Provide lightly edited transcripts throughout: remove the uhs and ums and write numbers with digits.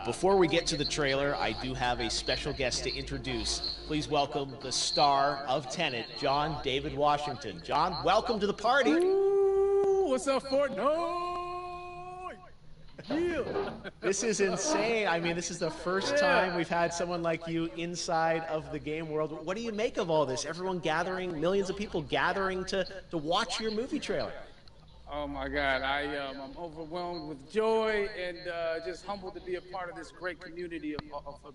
Before we get to the trailer, I do have a special guest to introduce. Please welcome the star of Tenet, John David Washington. John, welcome to the party. Ooh, what's up, Fortnite? Yeah. This is insane. I mean, this is the first time we've had someone like you inside of the game world. What do you make of all this? Everyone gathering, millions of people gathering to watch your movie trailer. Oh my God, I'm overwhelmed with joy and just humbled to be a part of this great community of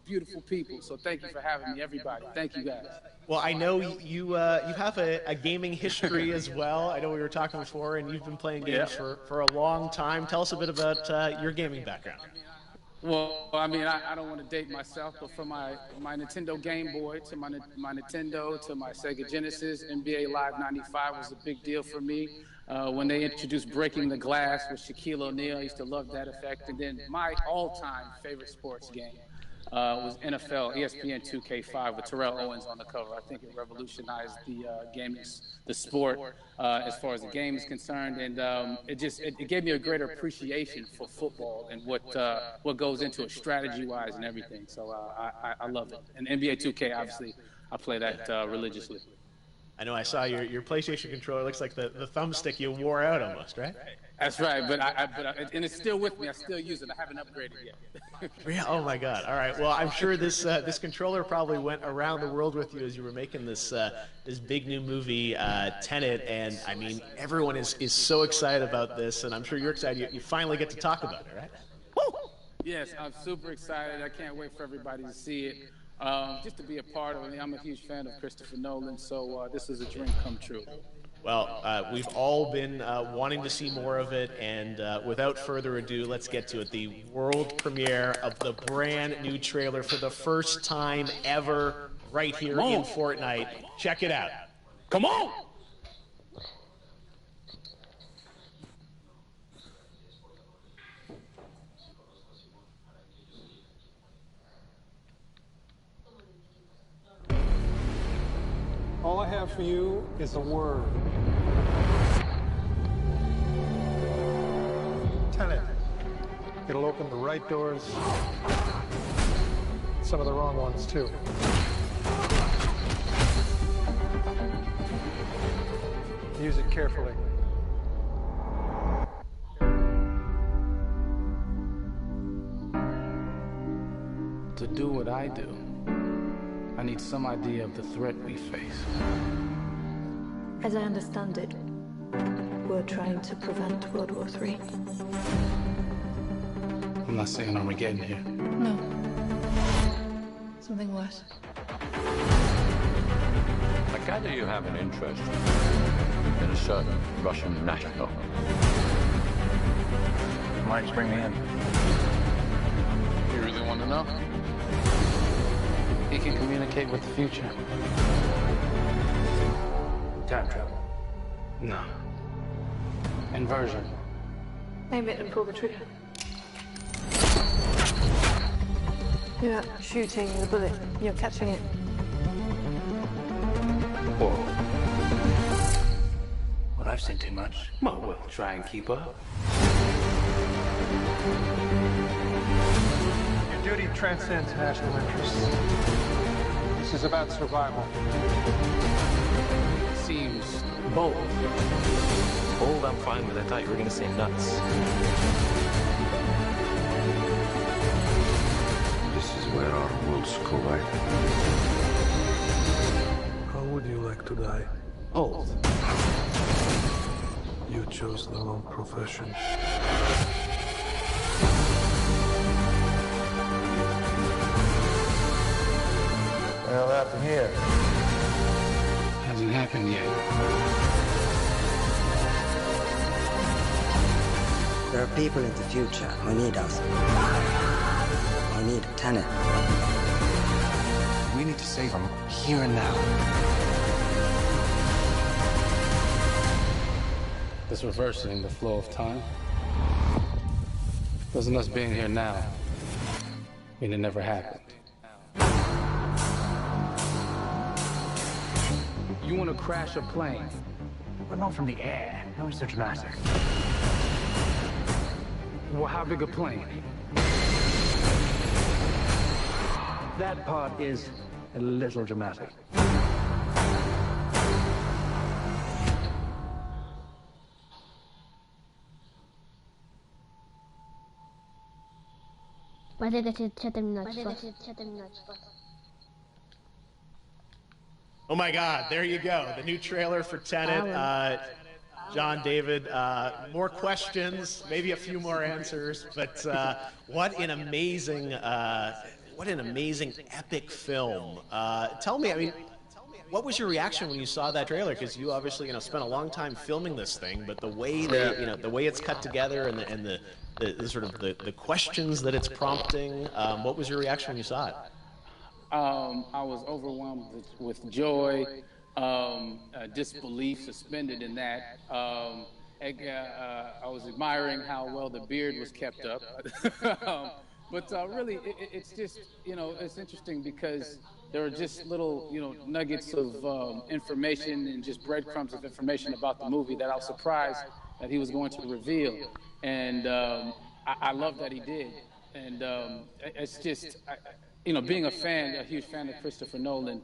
beautiful people. So thank you for having me, everybody. Thank you, guys. Well, I know you have a gaming history as well. I know we were talking before, and you've been playing games for a long time. Tell us a bit about your gaming background. Well, I mean, I don't want to date myself, but from my Nintendo Game Boy to my Nintendo to my Sega Genesis, NBA Live 95 was a big deal for me. When they introduced Breaking the Glass with Shaquille O'Neal, I used to love that effect. And then my all-time favorite sports game was NFL ESPN 2K5 with Terrell Owens on the cover. I think it revolutionized the sport as far as the game is concerned, and it gave me a greater appreciation for football and what goes into it strategy-wise and everything. So I love it. And NBA 2K, obviously, I play that religiously. I know I saw your PlayStation controller. Looks like the thumbstick you wore out almost, right? That's right, and it's still with me. I still use it. I haven't upgraded yet. Yeah. Oh my God. All right. Well, I'm sure this controller probably went around the world with you as you were making this big new movie, Tenet. And I mean, everyone is so excited about this, and I'm sure you're excited. You finally get to talk about it, right? Woo! Yes, I'm super excited. I can't wait for everybody to see it. Just to be a part of it. I'm a huge fan of Christopher Nolan, so this is a dream come true. Well, we've all been wanting to see more of it, and without further ado, let's get to it. The world premiere of the brand new trailer for the first time ever right here in Fortnite. Check it out. Come on! All I have for you is a word. Tenet. It'll open the right doors, some of the wrong ones too. Use it carefully. To do what I do, I need some idea of the threat we face. As I understand it, we're trying to prevent World War III. I'm not saying Armageddon here. No. Something worse. I gather you have an interest in a certain Russian national. Might bring me in. You really want to know? He can communicate with the future. Time travel. No. Inversion. Aim it and pull the trigger. You're not shooting the bullet, you're catching it. Whoa. Well, I've seen too much. Well, we'll try and keep up. Your duty transcends national interests. This is about survival. Seems bold. Bold, I'm fine with. I thought you were going to say nuts. This is where our worlds collide. How would you like to die? Old. You chose the wrong profession. Well, happened here. Hasn't happened yet. There are people in the future who need us. I need Tenet. We need to save them here and now. This reversing the flow of time. Doesn't us being here now mean it never happened? You want to crash a plane? But not from the air. How is so dramatic? Well, how big a plane? That part is a little dramatic. Oh my God, there you go. The new trailer for Tenet. John David, more questions, maybe a few more answers, but what an amazing epic film. Tell me, I mean, what was your reaction when you saw that trailer? Because you obviously, spent a long time filming this thing, but the way the way it's cut together and the sort of the questions that it's prompting, what was your reaction when you saw it? I was overwhelmed with joy, disbelief suspended in that. I was admiring how well the beard was kept up. But really, it's just, it's interesting because there are just little, nuggets of information and just breadcrumbs of information about the movie that I was surprised that he was going to reveal. And I love that he did. And it's just, being a huge fan of Christopher Nolan,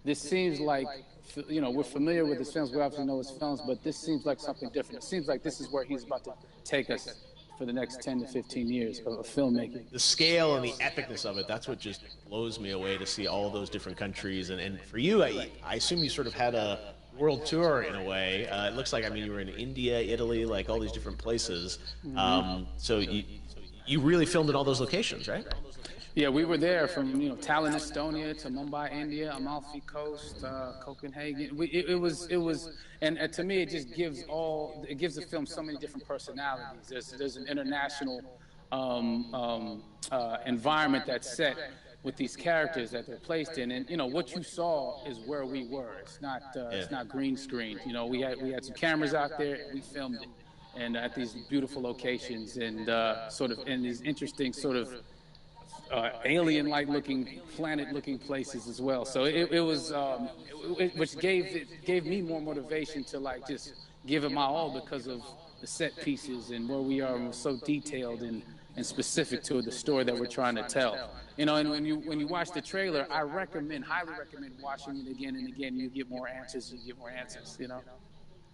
this seems like, we're familiar with his films, we obviously know his films, but this seems like something different. It seems like this is where he's about to take us for the next 10 to 15 years of filmmaking. The scale and the epicness of it, that's what just blows me away, to see all those different countries. And for you, I assume you sort of had a world tour in a way. It looks like, you were in India, Italy, like all these different places. So you really filmed in all those locations, right? Yeah, we were there from Tallinn, Estonia, to Mumbai, India, Amalfi Coast, Copenhagen. It was, and to me, it just gives the film so many different personalities. There's an international environment that's set with these characters that they're placed in, and what you saw is where we were. It's not green screened. We had some cameras out there, and we filmed it, and at these beautiful locations, and sort of in these interesting sort of alien-like looking, planet-looking places as well. So it was, which gave me more motivation to just give it my all because of the set pieces and where we are, and we're so detailed and specific to the story that we're trying to tell. And when you watch the trailer, I highly recommend watching it again and again. You get more answers.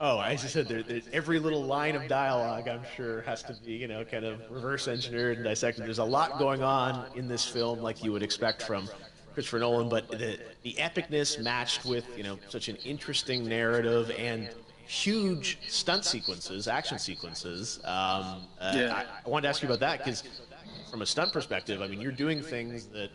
Oh, as you said, every little line of dialogue, I'm sure, has to be, kind of reverse engineered and dissected. There's a lot going on in this film, like you would expect from Christopher Nolan, but the epicness matched with, such an interesting narrative and huge stunt sequences, action sequences. I wanted to ask you about that, because from a stunt perspective, you're doing things that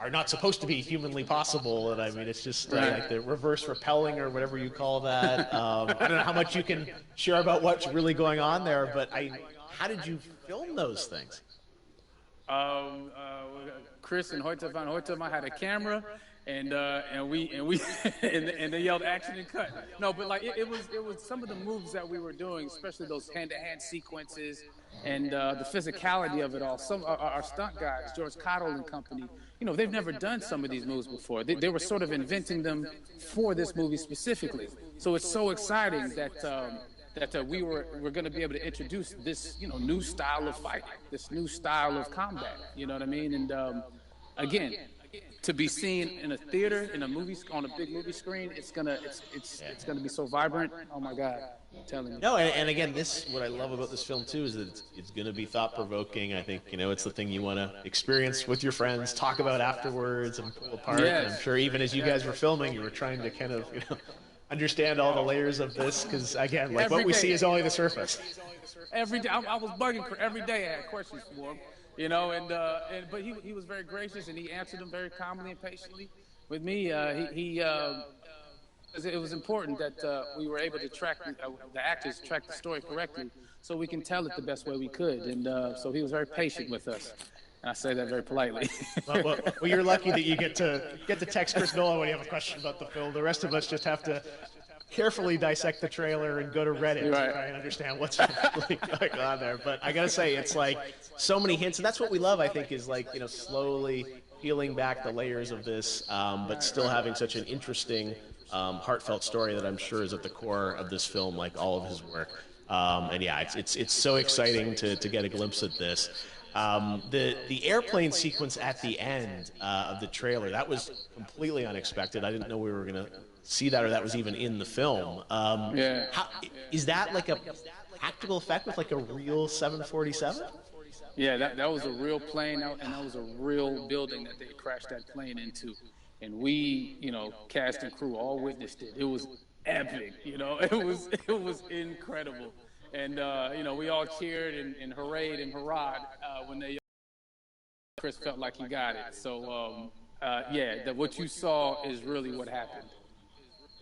are not supposed to be humanly possible, and it's just like the reverse rappelling or whatever you call that. I don't know how much you can share about what's really going on there, but how did you film those things? Chris and Hoyte van Hoytema had a camera, and they yelled action and cut. No, but it was some of the moves that we were doing, especially those hand-to-hand sequences and the physicality of it all. Some our stunt guys, George Cottle and company, they've never done some of these moves before. They were sort of inventing them for this movie specifically. So it's so exciting that we're going to be able to introduce this new style of fighting, this new style of combat. You know what I mean? And again, to be seen in a theater, in a movie, on a big movie screen, it's gonna be so vibrant. Oh my God, I'm telling you. No, and again, what I love about this film too is that it's gonna be thought provoking. I think it's the thing you want to experience with your friends, talk about afterwards, and pull apart. Yes. And I'm sure even as you guys were filming, you were trying to kind of understand all the layers of this, because again, what we see is only the surface. Every day, I was bugging every day. I had questions for him. But he was very gracious, and he answered them very calmly and patiently with me. It was important that we were able to track the actors track the story correctly, so we can tell it the best way we could. And so he was very patient with us. And I say that very politely. well, you're lucky that you get to text Chris Nolan when you have a question about the film. The rest of us just have to carefully dissect the trailer and go to Reddit to try and understand what's really going on there. But I gotta say, it's so many hints, and that's what we love, I think, is slowly peeling back the layers of this, but still having such an interesting, heartfelt story that I'm sure is at the core of this film, like all of his work. And yeah, it's so exciting to get a glimpse at this. The airplane sequence at the end of the trailer, that was completely unexpected. I didn't know we were going to see that, or that was even in the film. Yeah. Is that like a practical effect with like a real 747? Yeah, that was a real plane, and that was a real building that they crashed that plane into. And we, cast and crew all witnessed it. It was epic, it was incredible. And, we all cheered and hurrayed and hurrahed when Chris felt like he got it. So, what you saw is really what happened.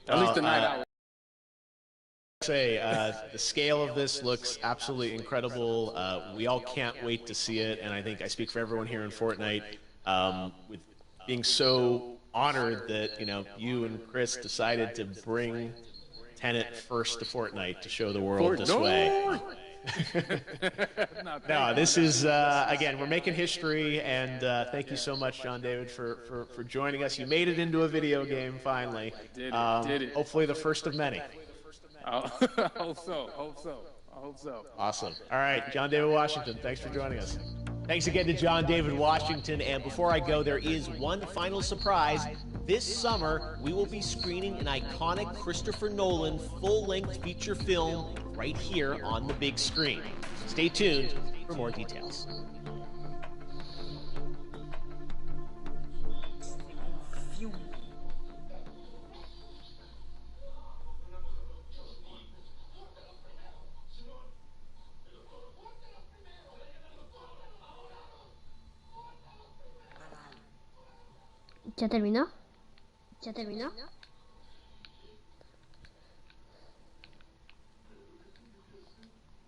At least the night I was. Say the scale of this looks absolutely incredible. We all can't wait to see it, and I think I speak for everyone here in Fortnite with being so honored that you and Chris decided to bring Tenet first to Fortnite to show the world this way. No, this is again, we're making history, and thank you so much, John David, for joining us. You made it into a video game finally. Did it. Hopefully the first of many. I hope so. Awesome. All right, John David Washington, thanks for joining us. Thanks again to John David Washington. And before I go, there is one final surprise. This summer, we will be screening an iconic Christopher Nolan full-length feature film right here on the big screen. Stay tuned for more details. ¿Ya terminó?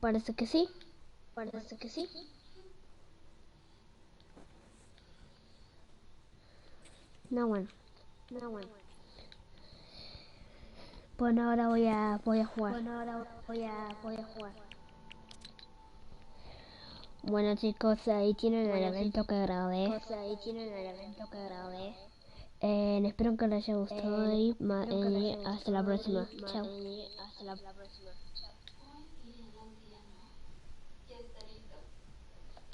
Parece que sí. No, bueno. Bueno, ahora voy a jugar. Bueno, chicos, ahí tienen el evento que grabé. Espero que les haya gustado y hasta la próxima. Chao.